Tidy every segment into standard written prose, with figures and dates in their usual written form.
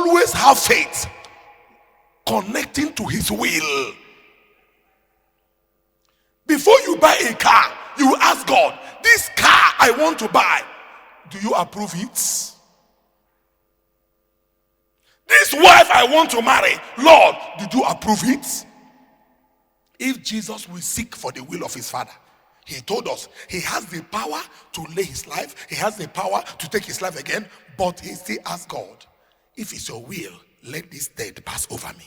always have faith connecting to his will. Before you buy a car, you ask God, this car I want to buy, do you approve it? This wife I want to marry, Lord, did you approve it? If Jesus will seek for the will of his Father, he told us he has the power to lay his life, he has the power to take his life again, but he still asks God, if it's your will, let this death pass over me.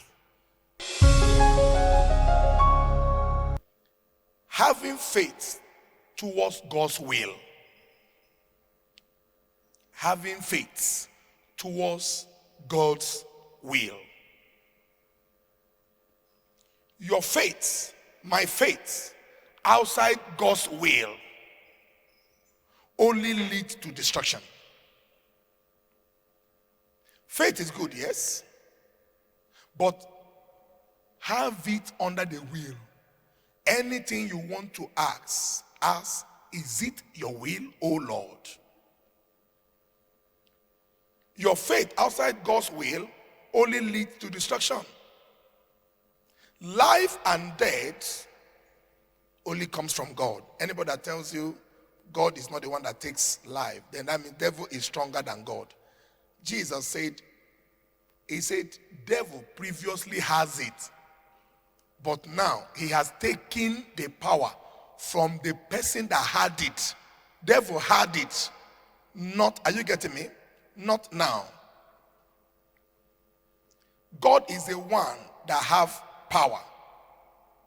Having faith towards God's will. Having faith towards God's will. Your faith, my faith, outside God's will only leads to destruction. Faith is good, yes, but have it under the will. Anything you want to ask, is it your will, O Lord? Your faith outside God's will only leads to destruction. Life and death only comes from God. Anybody that tells you God is not the one that takes life, then that means devil is stronger than God. Jesus said, he said, devil previously has it, but now he has taken the power from the person that had it. Devil had it. Not, are you getting me? Not now. God is the one that have power.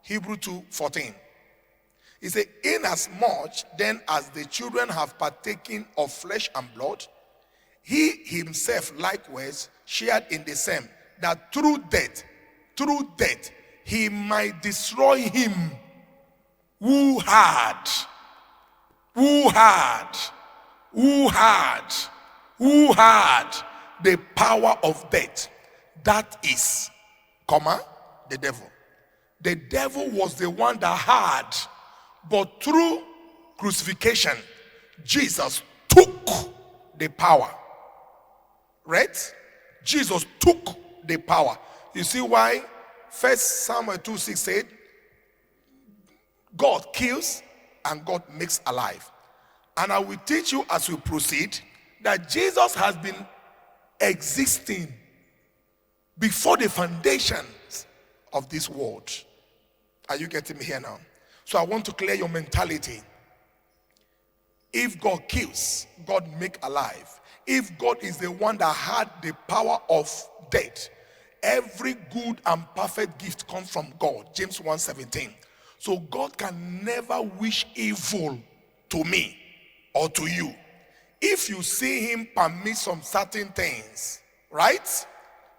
Hebrews 2:14. He said, inasmuch then as the children have partaken of flesh and blood, he himself likewise shared in the same, that through death, he might destroy him who had the power of death. That is, the devil. The devil was the one that had, but through crucifixion, Jesus took the power. Right? Jesus took the power. You see why 1 Samuel 2:6 said, God kills and God makes alive. And I will teach you as we proceed that Jesus has been existing before the foundations of this world. Are you getting me here now? So I want to clear your mentality. If God kills, God make alive. If God is the one that had the power of death, every good and perfect gift comes from God. James 1:17. So God can never wish evil to me or to you. If you see him permit some certain things, right?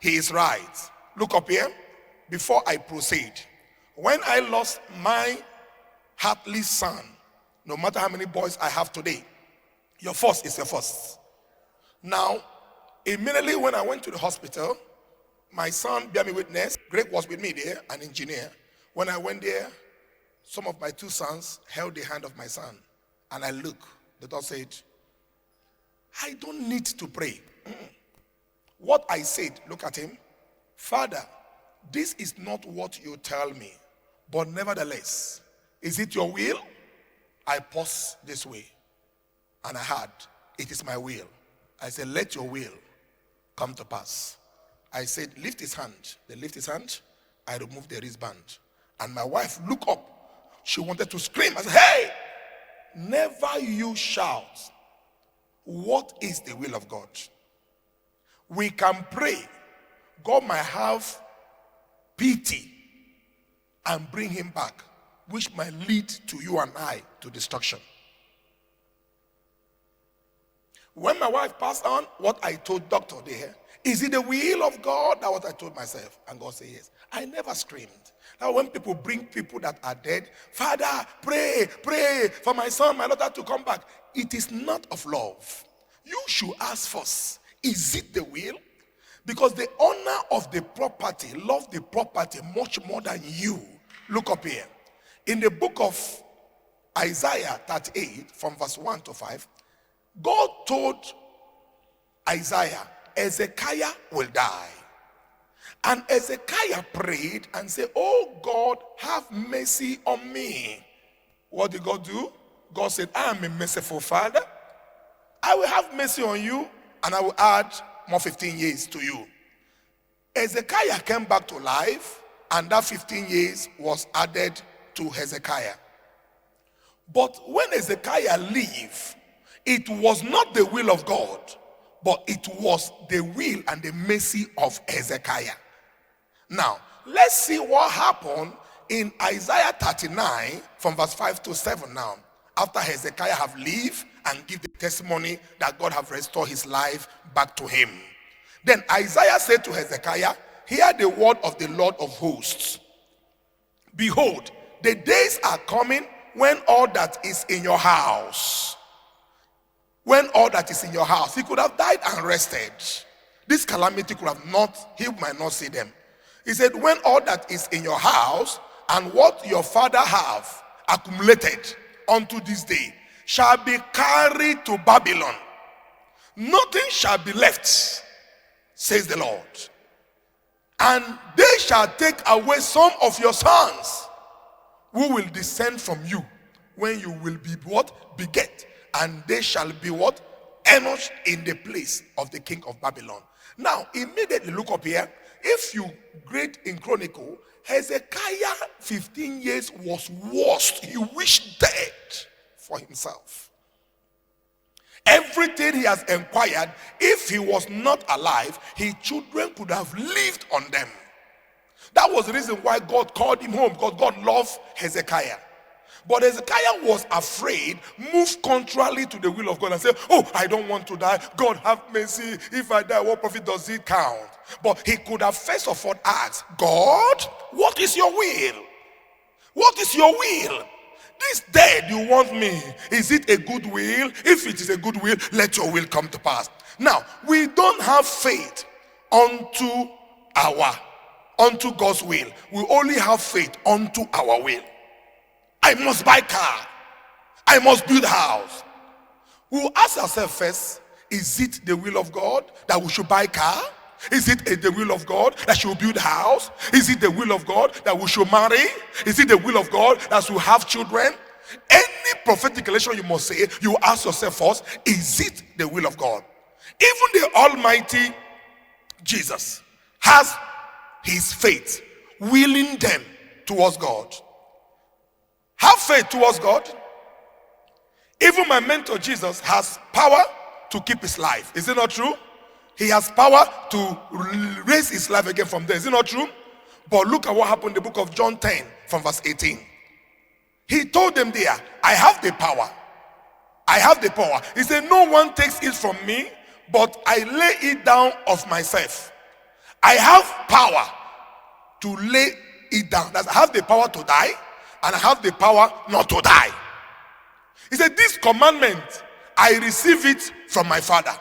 He is right. Look up here. Before I proceed, when I lost my heartly son, no matter how many boys I have today, your first is your first. Now, immediately when I went to the hospital, my son bear me witness. Greg was with me there, an engineer. When I went there, some of my two sons held the hand of my son. And I looked. The doctor said, I don't need to pray. What I said, look at him. Father, this is not what you tell me. But nevertheless, is it your will? I paused this way. And I had, it is my will. I said, let your will come to pass. I said, lift his hand. They lift his hand. I removed the wristband. And my wife looked up. She wanted to scream. I said, hey, never you shout. What is the will of God? We can pray. God might have pity and bring him back, which might lead to you and I to destruction. When my wife passed on, what I told doctor there, is it the will of God? That's what I told myself. And God said yes. I never screamed. Now when people bring people that are dead, Father, pray for my son, my daughter to come back. It is not of love. You should ask first, is it the will? Because the owner of the property loves the property much more than you. Look up here. In the book of Isaiah 38, from verse 1 to 5, God told Isaiah Hezekiah will die. And Hezekiah prayed and said, oh God, have mercy on me. What did God do? God said, I am a merciful Father. I will have mercy on you, and I will add more 15 years to you. Hezekiah came back to life, and that 15 years was added to Hezekiah. But when Hezekiah lived, it was not the will of God, but it was the will and the mercy of Hezekiah. Now, let's see what happened in Isaiah 39 from verse 5 to 7 now. After Hezekiah have lived and give the testimony that God have restored his life back to him. Then Isaiah said to Hezekiah, hear the word of the Lord of hosts. Behold, the days are coming when all that is in your house, he could have died and rested. This calamity could have not, he might not see them. He said, when all that is in your house and what your father have accumulated unto this day shall be carried to Babylon, nothing shall be left, says the Lord. And they shall take away some of your sons who will descend from you when you will be what? Beget. And they shall be what? Enosh in the place of the king of Babylon. Now, immediately look up here. If you read in Chronicle, Hezekiah 15 years was worst. He wished dead for himself. Everything he has inquired, if he was not alive, his children could have lived on them. That was the reason why God called him home, because God loved Hezekiah. But Hezekiah was afraid, moved contrary to the will of God, and said, oh, I don't want to die. God have mercy. If I die, what profit does it count? But he could have first of all asked, God, what is your will? What is your will? This dead you want me, is it a good will? If it is a good will, let your will come to pass. Now, we don't have faith unto God's will. We only have faith unto our will. I must buy car. I must build house. We will ask ourselves first, is it the will of God that we should buy car? Is it the will of God that we should build house? Is it the will of God that we should marry? Is it the will of God that we have children? Any prophetic declaration you must say, you ask yourself first, is it the will of God? Even the Almighty Jesus has his faith willing them towards God. Have faith towards God. Even my mentor Jesus has power to keep his life. Is it not true? He has power to raise his life again from there. Is it not true? But look at what happened in the book of John 10 from verse 18. He told them there, I have the power. I have the power. He said, no one takes it from me, but I lay it down of myself. I have power to lay it down. That's, I have the power to die, and I have the power not to die. He said, this commandment, I receive it from my Father.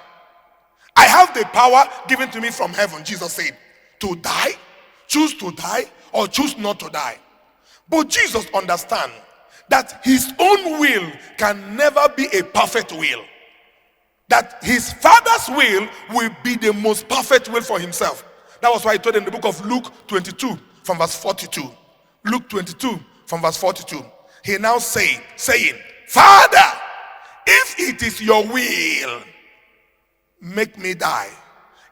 I have the power given to me from heaven, Jesus said, to die, choose to die, or choose not to die. But Jesus understands that his own will can never be a perfect will. That his Father's will be the most perfect will for himself. That was why he told in the book of Luke 22 from verse 42. Luke 22 from verse 42. He now saying, Father, if it is your will, make me die.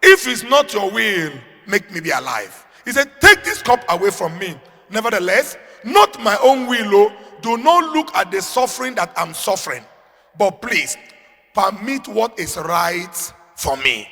If it's not your will, make me be alive. He said, take this cup away from me. Nevertheless, not my own will, do not look at the suffering that I'm suffering, but please permit what is right for me.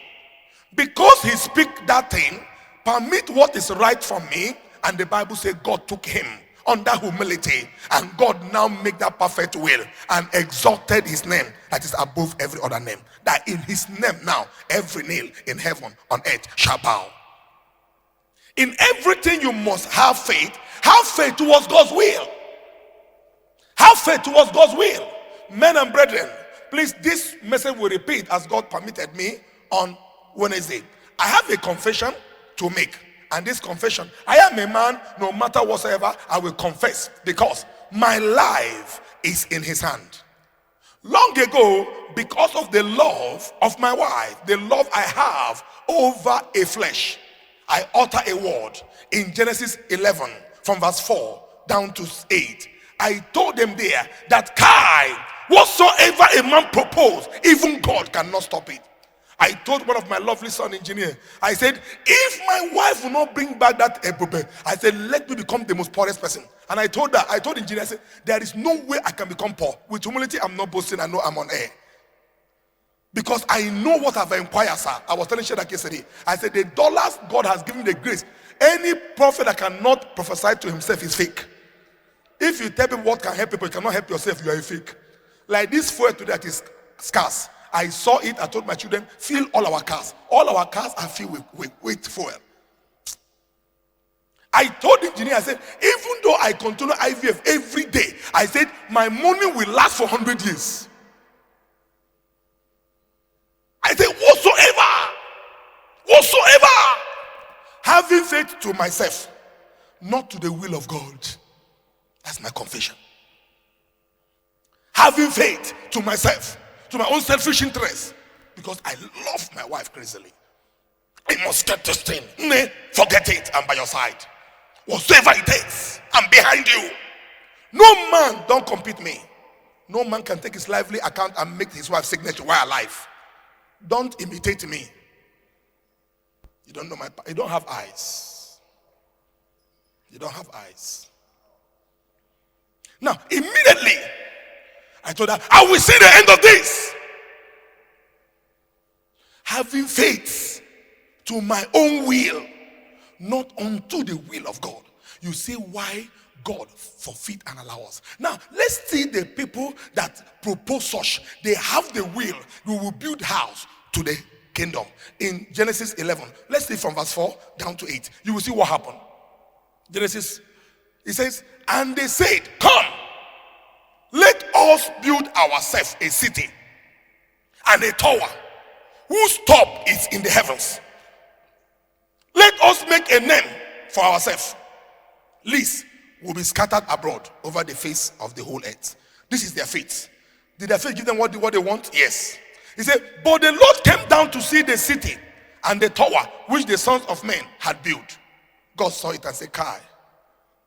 Because he speak that thing, permit what is right for me, and the Bible says God took him under humility, and God now make that perfect will and exalted his name that is above every other name, that in his name now every knee in heaven on earth shall bow. In everything you must have faith towards God's will. Have faith towards God's will. Men and brethren, please, this message will repeat as God permitted me on Wednesday. I have a confession to make. And this confession, I am a man, no matter whatsoever, I will confess, because my life is in his hand. Long ago, because of the love of my wife, the love I have over a flesh, I utter a word in Genesis 11 from verse 4 down to 8. I told them there that whatsoever a man propose, even God cannot stop it. I told one of my lovely son engineer, I said, if my wife will not bring back that ebube, I said, let me become the most poorest person. And I told engineer, I said, there is no way I can become poor. With humility, I'm not boasting, I know I'm on air. Because I know what I've inquired, sir. I was telling Shadrach yesterday. I said, the dollars God has given the grace. Any prophet that cannot prophesy to himself is fake. If you tell people what can help people, you cannot help yourself, you are a fake. Like this fuel today that is scarce. I saw it, I told my children, fill all our cars. All our cars are filled with fuel. I told the engineer, I said, even though I continue IVF every day, I said, my money will last for 100 years. I said, whatsoever, having faith to myself, not to the will of God. That's my confession. Having faith to myself, to my own selfish interest, because I love my wife crazily. I must get this thing. Forget it, I'm by your side. Whatever it takes, I'm behind you. No man, don't compete me. No man can take his lively account and make his wife's signature while alive. Don't imitate me. You don't know you don't have eyes. You don't have eyes. Now, immediately, I told her, I will see the end of this. Having faith to my own will, not unto the will of God. You see why God forfeit and allow us. Now, let's see the people that propose such. They have the will. We will build house to the kingdom. In Genesis 11, let's see from verse 4 down to 8. You will see what happened. Genesis, it says, and they said, come, let us build ourselves a city and a tower whose top is in the heavens. Let us make a name for ourselves, lest will be scattered abroad over the face of the whole earth. This is their faith. Did their faith give them what they want? Yes. He said, but the Lord came down to see the city and the tower which the sons of men had built. God saw it and said, Kai,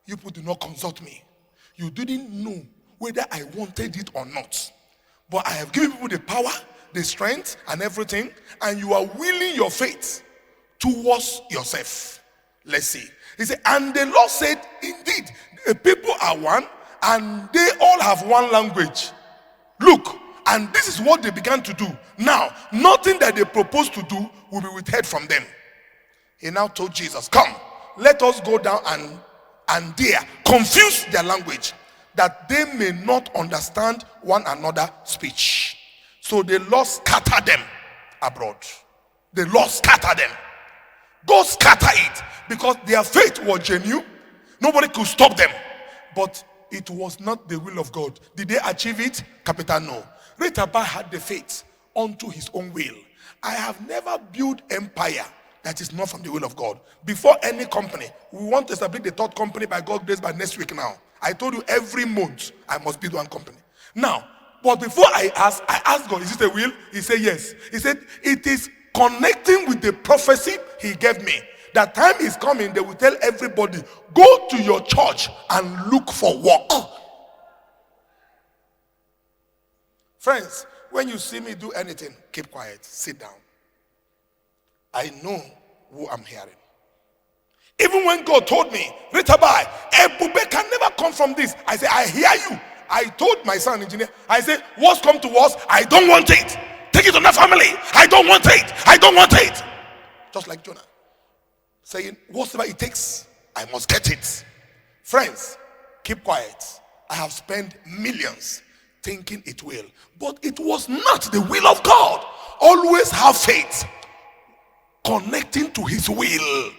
you people do not consult me. You didn't know whether I wanted it or not. But I have given people the power, the strength, and everything, and you are willing your faith towards yourself. Let's see. He said, and the Lord said, indeed, the people are one, and they all have one language. Look, and this is what they began to do. Now, nothing that they propose to do will be withheld from them. He now told Jesus, come, let us go down and there confuse their language, that they may not understand one another's speech. So the Lord scattered them abroad. The Lord scattered them. God scattered it because their faith was genuine. Nobody could stop them. But it was not the will of God. Did they achieve it? Capital no. Ritabbi had the faith unto his own will. I have never built empire that is not from the will of God. Before any company, we want to establish the third company by God's grace by next week now. I told you every month I must build one company. Now, but before I asked God, is it a will? He said yes. He said it is connecting with the prophecy he gave me. That time is coming, they will tell everybody, go to your church and look for work. Friends, when you see me do anything, keep quiet, sit down. I know who I'm hearing. Even when God told me, Ritabbi, Ebube can never come from this. I said, I hear you. I told my son engineer, I said, what's come to us? I don't want it. Take it to my family. I don't want it. I don't want it. Just like Jonah. Saying, whatever it takes, I must get it. Friends, keep quiet. I have spent millions thinking it will. But it was not the will of God. Always have faith. Connecting to his will.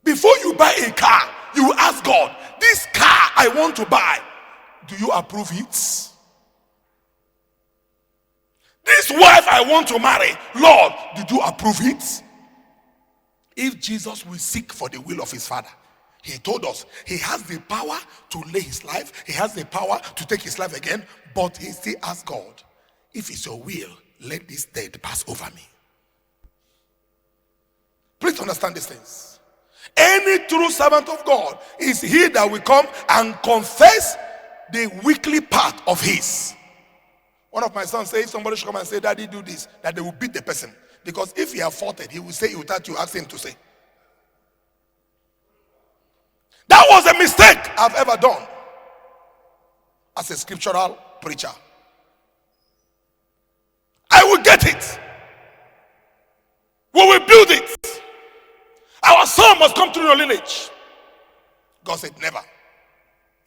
Before you buy a car, you ask God, this car I want to buy, do you approve it? This wife I want to marry, Lord, did you approve it? If Jesus will seek for the will of his Father, He told us he has the power to lay his life. He has the power to take his life again. But he still asks God, if it's your will, let this death pass over me. Please understand these things. Any true servant of God is he that will come and confess the weakly part of his. One of my sons said, if somebody should come and say, Daddy, do this, that they will beat the person. Because if he have faulted, he will say it without you asking him to say. That was a mistake I've ever done as a scriptural preacher. I will get it. We will build it. Our son must come through your lineage. God said, never.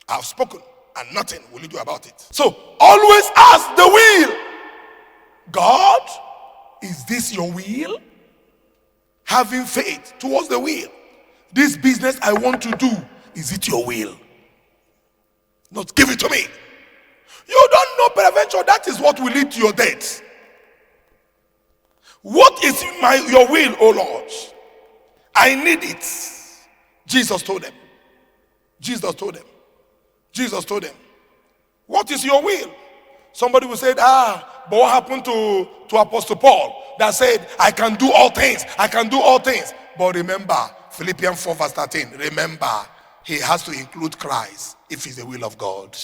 I have spoken and nothing will you do about it. So always ask the will. God, is this your will? Having faith towards the will. This business I want to do, is it your will? Not give it to me. You don't know peradventure that is what will lead to your death. What is your will, O Lord? I need it. Jesus told them. Jesus told them. Jesus told them. What is your will? Somebody will say, but what happened to Apostle Paul that said, I can do all things. I can do all things. But remember, Philippians 4 verse 13. Remember, he has to include Christ if it's the will of God.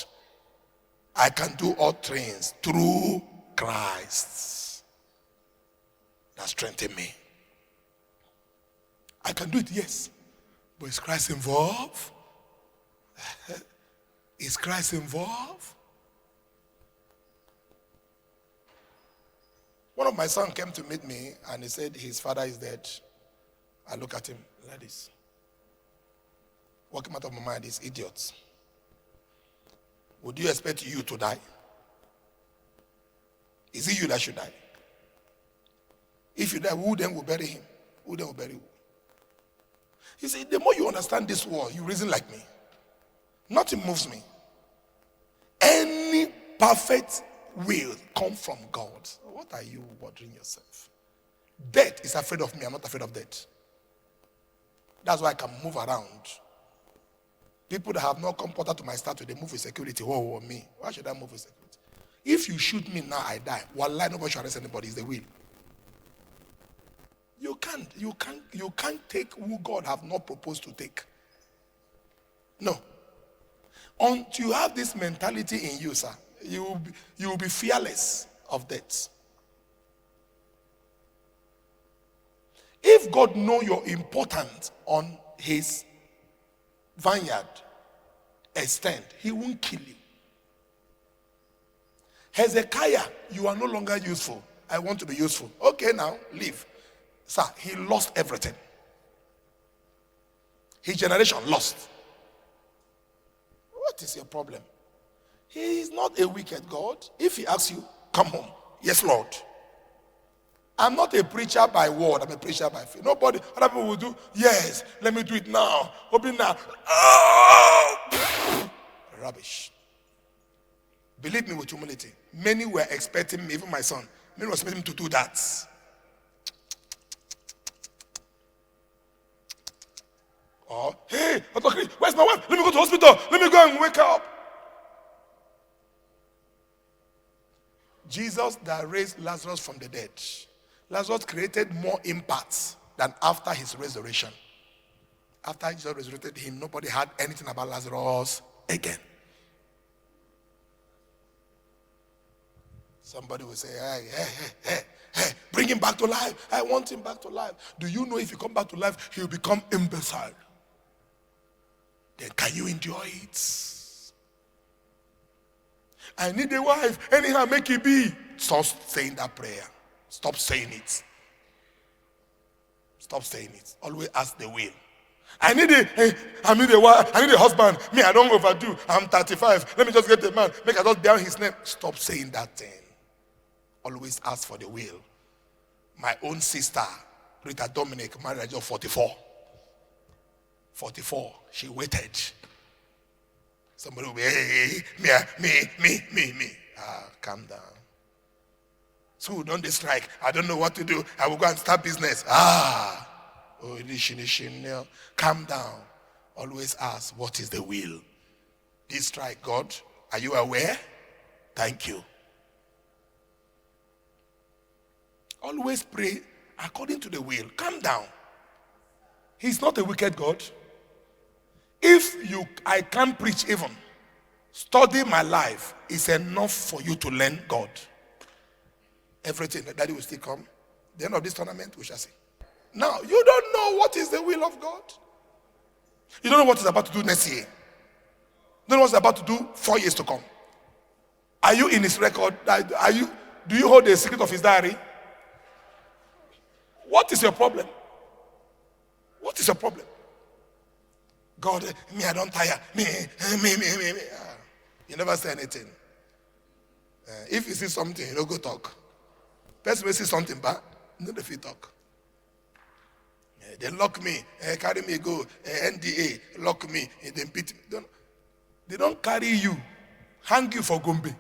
I can do all things through Christ that strengthens me. I can do it, yes. But is Christ involved? Is Christ involved? One of my sons came to meet me and he said his father is dead. I look at him like this. What came out of my mind is idiots. Would you expect you to die? Is it you that should die? If you die, who then will bury him? Who then will bury you? You see, the more you understand this world, you reason like me. Nothing moves me. Any perfect will come from God. What are you bothering yourself? Death is afraid of me. I'm not afraid of death. That's why I can move around. People that have not come portal to my statue, they move with security. Whoa, me. Why should I move with security? If you shoot me now, I die. Wallah, nobody should arrest anybody. It's the will. You can't take who God have not proposed to take. No. Until you have this mentality in you, sir, you will be fearless of death. If God know your importance on his vineyard extent, he won't kill you. Hezekiah, you are no longer useful. I want to be useful. Okay, now leave. Sir, he lost everything. His generation lost. What is your problem? He is not a wicked God. If he asks you, come home. Yes, Lord. I'm not a preacher by word. I'm a preacher by faith. Nobody, other people will do, yes, let me do it now. Open now. Oh! Rubbish. Believe me with humility. Many were expecting me, even my son, many were expecting me to do that. Oh, hey, where's my wife? Let me go to the hospital. Let me go and wake her up. Jesus that raised Lazarus from the dead. Lazarus created more impact than after his resurrection. After Jesus resurrected him, nobody had anything about Lazarus again. Somebody will say, hey, bring him back to life. I want him back to life. Do you know if he come back to life, he'll become imbecile? Then can you endure it? I need a wife. Anyhow, make it be. Stop saying that prayer. Stop saying it. Stop saying it. Always ask the will. I need a wife. I need a husband. Me, I don't overdo. I'm 35. Let me just get a man. Make I just down his name. Stop saying that thing. Always ask for the will. My own sister, Ritabbi, married at just 44. 44. She waited. Somebody will be, me. Calm down. So don't strike. I don't know what to do. I will go and start business. Calm down. Always ask, what is the will? This strike, God, are you aware? Thank you. Always pray according to the will. Calm down. He's not a wicked God. If I can't preach even, study my life is enough for you to learn God. Everything, Daddy will still come. The end of this tournament, we shall see. Now, you don't know what is the will of God. You don't know what he's about to do next year. You don't know what he's about to do 4 years to come. Are you in his record? Do you hold the secret of his diary? What is your problem? What is your problem? God, me, I don't tire. Me. You never say anything. If you see something, you don't go talk. Person will see something bad, you don't feel talk. They lock me, carry me, go, NDA, lock me, they beat me. They don't carry you, hang you for Gombe,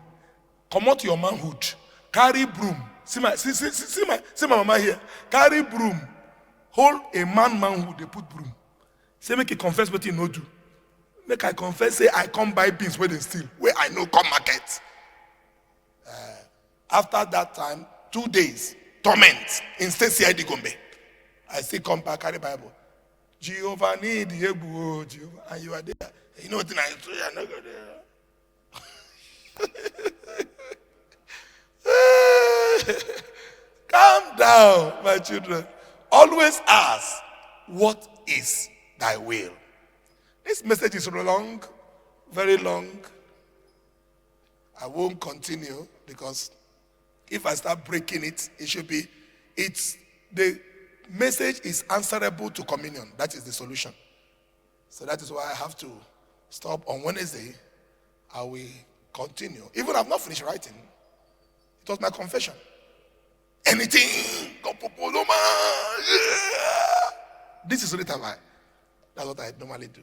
come out your manhood, carry broom. See my mama here. Carry broom, hold a manhood, they put broom. Say make you confess what you know do. Make I confess, say I come buy beans where they steal, where I know come market. After that time, 2 days, torment in State CID Gombe. I still come back, carry Bible. Jehovah need Jehovah, and you are there. You know what I say? I'm not there. Calm down, my children. Always ask, what is thy will? This message is long, very long. I won't continue because if I start breaking it, the message is answerable to communion. That is the solution. So that is why I have to stop on Wednesday. I will continue. Even I've not finished writing. It was my confession. Anything. This is Ritabbi. That's what I normally do.